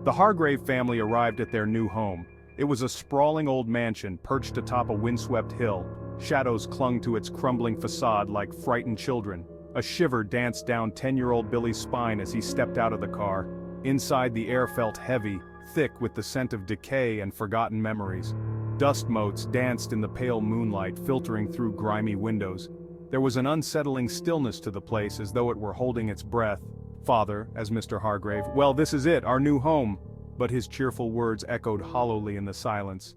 The Hargrave family arrived at their new home. It was a sprawling old mansion perched atop a windswept hill. Shadows clung to its crumbling facade like frightened children. A shiver danced down 10-year-old Billy's spine as he stepped out of the car. Inside, the air felt heavy, thick with the scent of decay and forgotten memories. Dust motes danced in the pale moonlight, filtering through grimy windows. There was an unsettling stillness to the place, as though it were holding its breath. "Father," as Mr. Hargrave, "well, this is it, our new home." But his cheerful words echoed hollowly in the silence.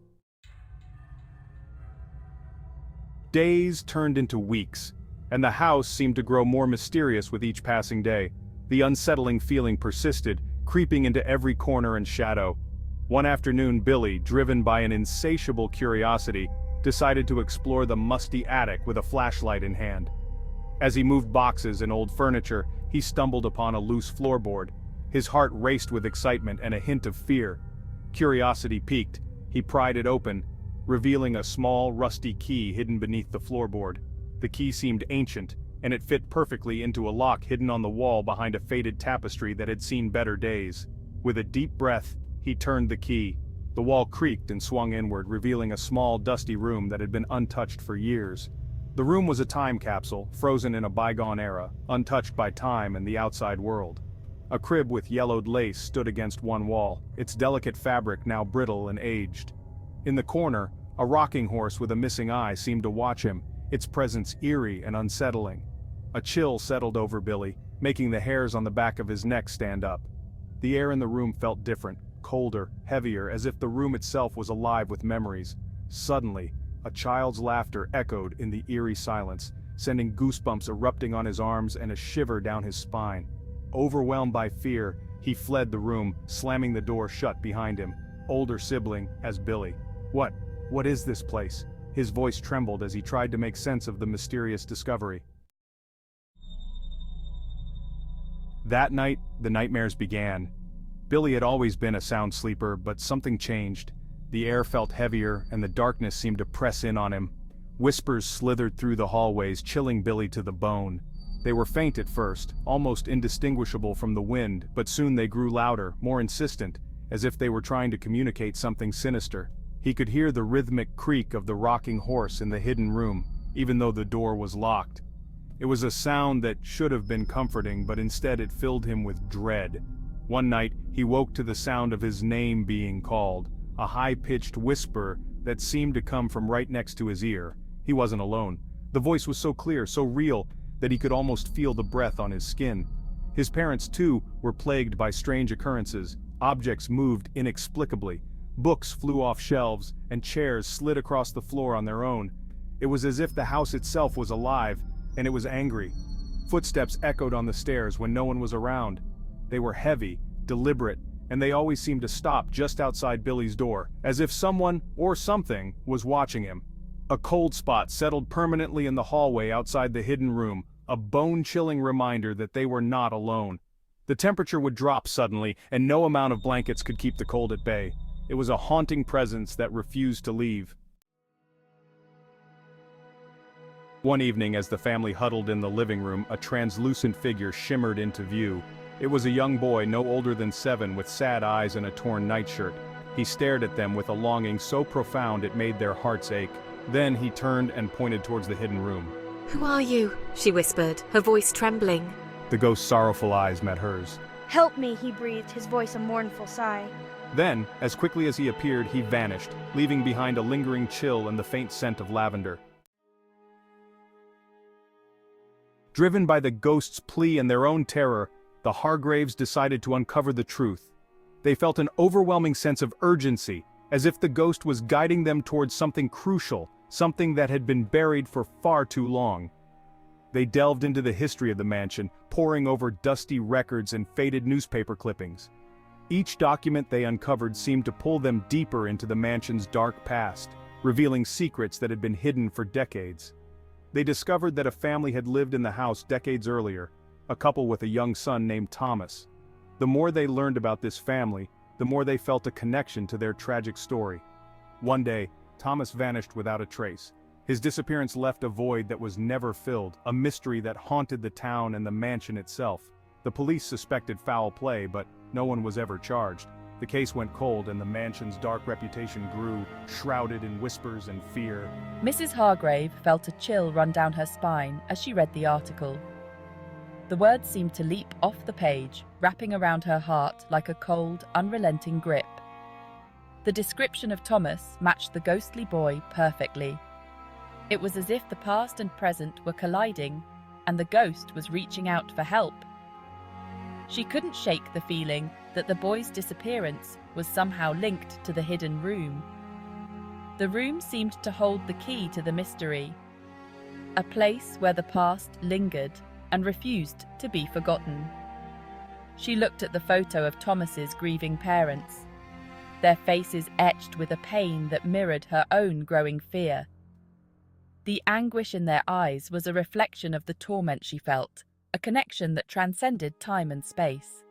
Days turned into weeks, and the house seemed to grow more mysterious with each passing day. The unsettling feeling persisted, creeping into every corner and shadow. One afternoon, Billy, driven by an insatiable curiosity, decided to explore the musty attic with a flashlight in hand. As he moved boxes and old furniture, he stumbled upon a loose floorboard. His heart raced with excitement and a hint of fear. Curiosity piqued, he pried it open, revealing a small, rusty key hidden beneath the floorboard. The key seemed ancient, and it fit perfectly into a lock hidden on the wall behind a faded tapestry that had seen better days. With a deep breath, he turned the key. The wall creaked and swung inward, revealing a small, dusty room that had been untouched for years. The room was a time capsule, frozen in a bygone era, untouched by time and the outside world. A crib with yellowed lace stood against one wall, its delicate fabric now brittle and aged. In the corner, a rocking horse with a missing eye seemed to watch him, its presence eerie and unsettling. A chill settled over Billy, making the hairs on the back of his neck stand up. The air in the room felt different, colder, heavier, as if the room itself was alive with memories. Suddenly, a child's laughter echoed in the eerie silence, sending goosebumps erupting on his arms and a shiver down his spine. Overwhelmed by fear, he fled the room, slamming the door shut behind him. Older sibling, as Billy. What is this place?" His voice trembled as he tried to make sense of the mysterious discovery. That night, the nightmares began. Billy had always been a sound sleeper, but something changed. The air felt heavier, and the darkness seemed to press in on him. Whispers slithered through the hallways, chilling Billy to the bone. They were faint at first, almost indistinguishable from the wind, but soon they grew louder, more insistent, as if they were trying to communicate something sinister. He could hear the rhythmic creak of the rocking horse in the hidden room, even though the door was locked. It was a sound that should have been comforting, but instead it filled him with dread. One night, he woke to the sound of his name being called, a high-pitched whisper that seemed to come from right next to his ear. He wasn't alone. The voice was so clear, so real, that he could almost feel the breath on his skin. His parents, too, were plagued by strange occurrences. Objects moved inexplicably. Books flew off shelves, and chairs slid across the floor on their own. It was as if the house itself was alive, and it was angry. Footsteps echoed on the stairs when no one was around. They were heavy, deliberate, and they always seemed to stop just outside Billy's door, as if someone, or something, was watching him. A cold spot settled permanently in the hallway outside the hidden room, a bone-chilling reminder that they were not alone. The temperature would drop suddenly, and no amount of blankets could keep the cold at bay. It was a haunting presence that refused to leave. One evening, as the family huddled in the living room, a translucent figure shimmered into view. It was a young boy no older than 7 with sad eyes and a torn nightshirt. He stared at them with a longing so profound it made their hearts ache. Then he turned and pointed towards the hidden room. "Who are you?" she whispered, her voice trembling. The ghost's sorrowful eyes met hers. "Help me," he breathed, his voice a mournful sigh. Then, as quickly as he appeared, he vanished, leaving behind a lingering chill and the faint scent of lavender. Driven by the ghost's plea and their own terror, the Hargraves decided to uncover the truth. They felt an overwhelming sense of urgency, as if the ghost was guiding them towards something crucial, something that had been buried for far too long. They delved into the history of the mansion, poring over dusty records and faded newspaper clippings. Each document they uncovered seemed to pull them deeper into the mansion's dark past, revealing secrets that had been hidden for decades. They discovered that a family had lived in the house decades earlier, a couple with a young son named Thomas. The more they learned about this family, the more they felt a connection to their tragic story. One day, Thomas vanished without a trace. His disappearance left a void that was never filled, a mystery that haunted the town and the mansion itself. The police suspected foul play, but no one was ever charged. The case went cold and the mansion's dark reputation grew, shrouded in whispers and fear. Mrs. Hargrave felt a chill run down her spine as she read the article. The words seemed to leap off the page, wrapping around her heart like a cold, unrelenting grip. The description of Thomas matched the ghostly boy perfectly. It was as if the past and present were colliding, and the ghost was reaching out for help. She couldn't shake the feeling that the boy's disappearance was somehow linked to the hidden room. The room seemed to hold the key to the mystery, a place where the past lingered and refused to be forgotten. She looked at the photo of Thomas's grieving parents, their faces etched with a pain that mirrored her own growing fear. The anguish in their eyes was a reflection of the torment she felt, a connection that transcended time and space.